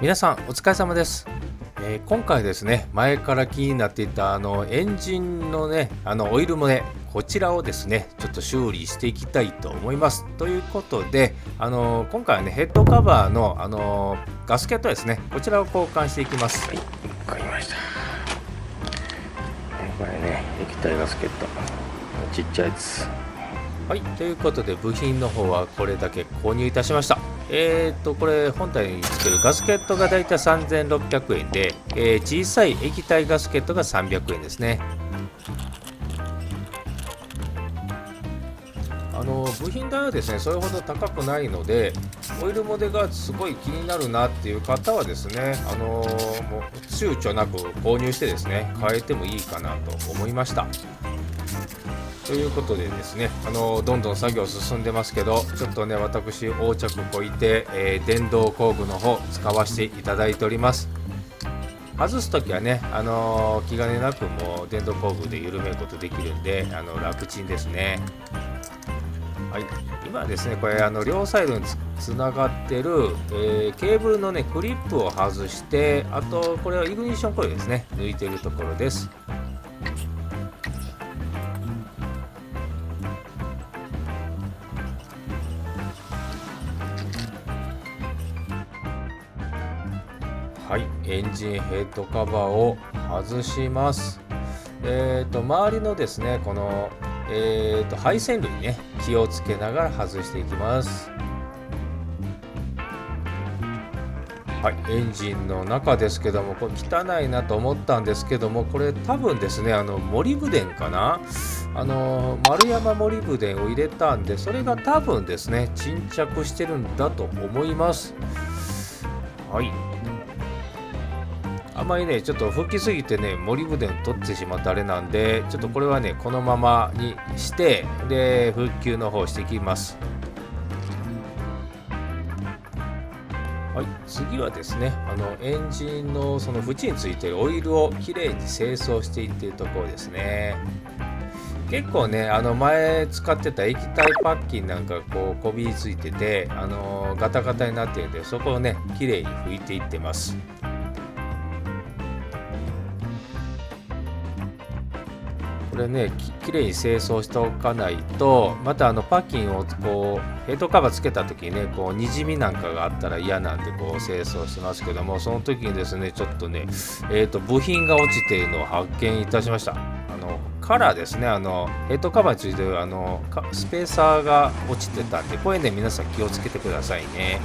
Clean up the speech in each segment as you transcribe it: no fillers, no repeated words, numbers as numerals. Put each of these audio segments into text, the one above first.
皆さんお疲れ様です。今回ですね、前から気になっていたエンジンのね、オイル漏れ、こちらをですね、ちょっと修理していきたいと思います。ということで、今回はね、ヘッドカバーの、ガスケットですね、こちらを交換していきます。はい、わかりました。これね、液体ガスケット、ちっちゃいやつ。はい、ということで部品の方はこれだけ購入いたしました。これ本体につけるガスケットがだいたい3600円で、小さい液体ガスケットが300円ですね。部品代はですね、それほど高くないので、オイル漏れがすごい気になるなっていう方はですね、もう躊躇なく購入してですね、変えてもいいかなと思いました。ということでですね、どんどん作業進んでますけど、ちょっとね、私、横着こいて、電動工具の方、使わせていただいております。外すときはね、気兼ねなくもう電動工具で緩めることできるんで、楽ちんですね。はい、今ですね、これ両サイドにつながってる、ケーブルのね、クリップを外して、あと、これはイグニッションコイルですね、抜いているところです。はい、エンジンヘッドカバーを外します。周りのですね、この、配線類にね、気をつけながら外していきます。はい、エンジンの中ですけども、これ汚いなと思ったんですけども、これ多分ですね、モリブデンかな、丸山モリブデンを入れたんで、それが多分ですね、沈着してるんだと思います。はい。あんまりね、ちょっと拭きすぎてね、モリブデン取ってしまったあれなんで、ちょっとこれはね、このままにして、で、復旧の方していきます。はい、次はですね、エンジンのその縁についているオイルをきれいに清掃していっているところですね。結構ね、前使ってた液体パッキンなんかこうこびりついてて、ガタガタになっているんで、そこをね、きれいに拭いていってます。これね、きれいに清掃しておかないと、またパッキンをこうヘッドカバーつけた時にね、こうにじみなんかがあったら嫌なんでこう清掃してますけども、その時にですね、ちょっとね、部品が落ちているのを発見いたしました。カラーですね、ヘッドカバーについてるスペーサーが落ちてたんで、これね、皆さん気をつけてくださいね。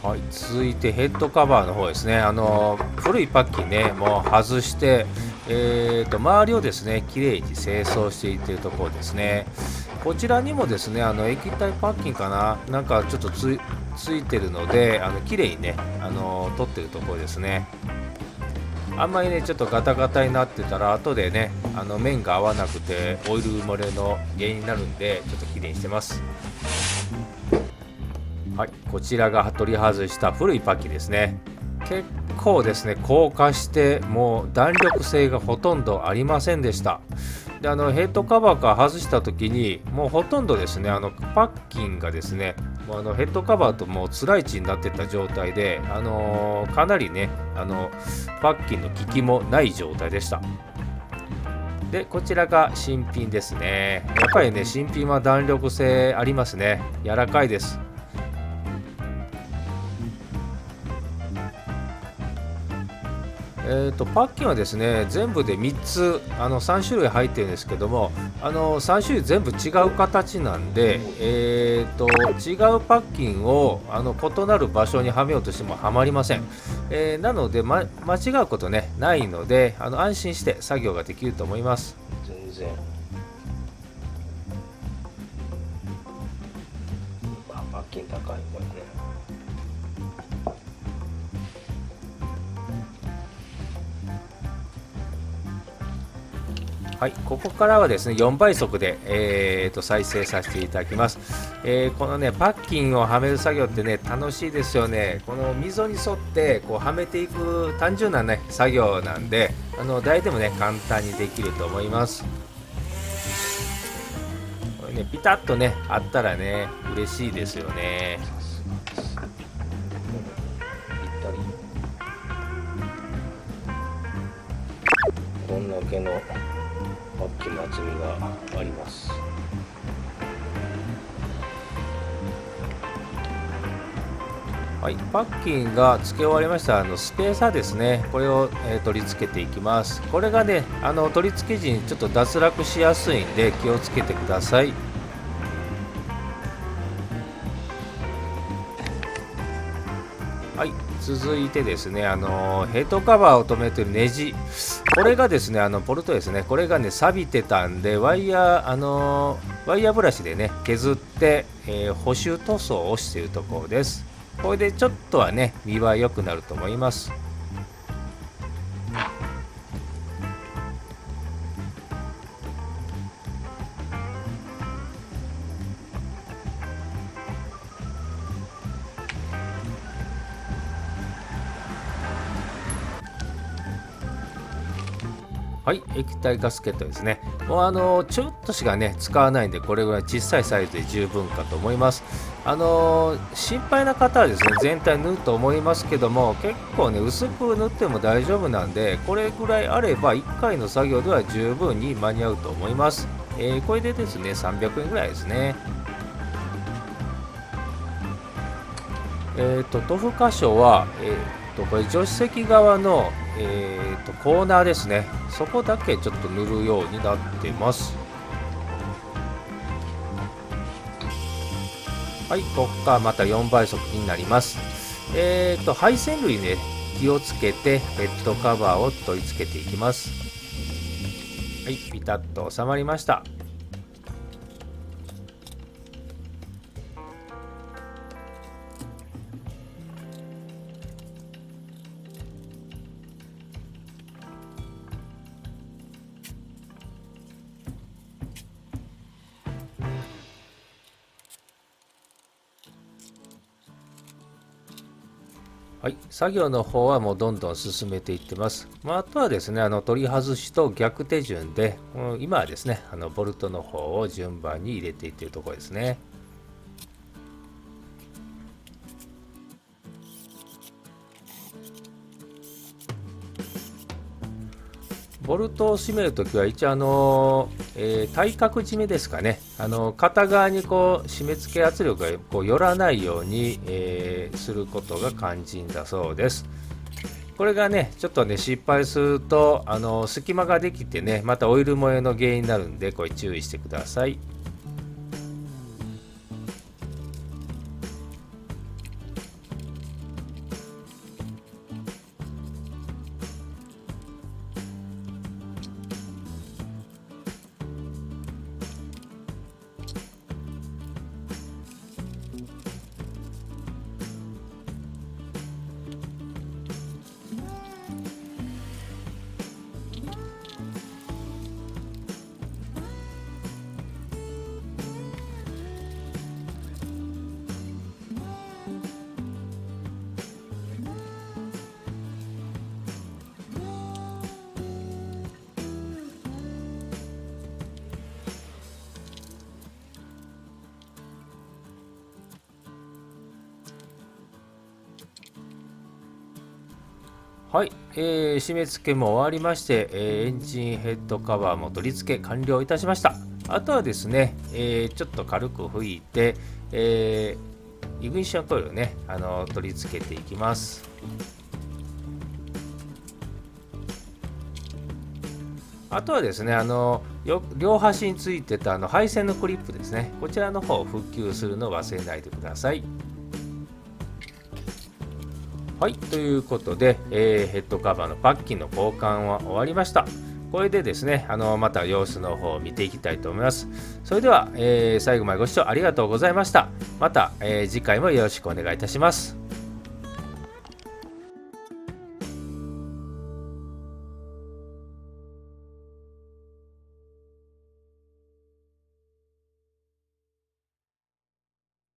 はい、続いてヘッドカバーの方ですね。古いパッキンね、もう外して、周りをですね、きれいに清掃していっているところですね。こちらにもですね、液体パッキンかな、なんかちょっとついてるので、きれいにね、取ってるところですね。あんまりね、ちょっとガタガタになってたら、後でね、面が合わなくて、オイル漏れの原因になるんで、ちょっときれいにしてます。はい、こちらが取り外した古いパッキンですね。結構ですね、硬化してもう弾力性がほとんどありませんでした。で、ヘッドカバーから外した時にもうほとんどですね、パッキンがですね、もうヘッドカバーともうつらい位置になってた状態で、かなりね、パッキンの効きもない状態でした。で、こちらが新品ですね。やっぱりね、新品は弾力性ありますね。柔らかいです。パッキンはですね、全部で3つ3種類入ってるんですけども、3種類全部違う形なんで、違うパッキンを異なる場所にはめようとしてもはまりません。なので、間違うことねないので、安心して作業ができると思います。全然。パッキン高いこれね。はい、ここからはですね4倍速で、再生させていただきます。このねパッキンをはめる作業ってね楽しいですよね。この溝に沿ってこうはめていく単純なね作業なんで、誰でもね簡単にできると思います。これねピタッとねあったらね嬉しいですよね。こんだけのパッキンの厚みがあります。はい、パッキンが付け終わりましたスペーサーですね。これを、取り付けていきます。これがね取り付け時にちょっと脱落しやすいんで気をつけてください。はい、続いてですねヘッドカバーを留めているネジ、これがですねボルトですね、これがね錆びてたんでワイヤーブラシでね削って、補修塗装をしているところです。これでちょっとはね見栄え良くなると思います。はい、液体ガスケットですね。もうちょっとしかね使わないんで、これぐらい小さいサイズで十分かと思います。心配な方はですね全体塗ると思いますけども、結構ね薄く塗っても大丈夫なんで、これぐらいあれば1回の作業では十分に間に合うと思います。これでですね300円ぐらいですね。塗布箇所は、これ助手席側の、コーナーですね。そこだけちょっと塗るようになっています。はい、ここからまた4倍速になります。配線類ね気をつけてヘッドカバーを取り付けていきます。はい、ピタッと収まりました。はい、作業の方はもうどんどん進めていってます。あとはですね取り外しと逆手順で、今はですねボルトの方を順番に入れていっているところですね。ボルトを締めるときは一応対角締めですかね、片側にこう締め付け圧力がこう寄らないように、することが肝心だそうです。これがねちょっとね失敗すると隙間ができてねまたオイル燃えの原因になるんで、これ注意してください。はい、締め付けも終わりまして、エンジンヘッドカバーも取り付け完了いたしました。あとはですね、ちょっと軽く拭いて、イグニッションコイルをね取り付けていきます。あとはですね両端についてた配線のクリップですね、こちらの方を復旧するのを忘れないでください。はい、ということで、ヘッドカバーのパッキンの交換は終わりました。これでですねまた様子の方を見ていきたいと思います。それでは、最後までご視聴ありがとうございました。また、次回もよろしくお願いいたします。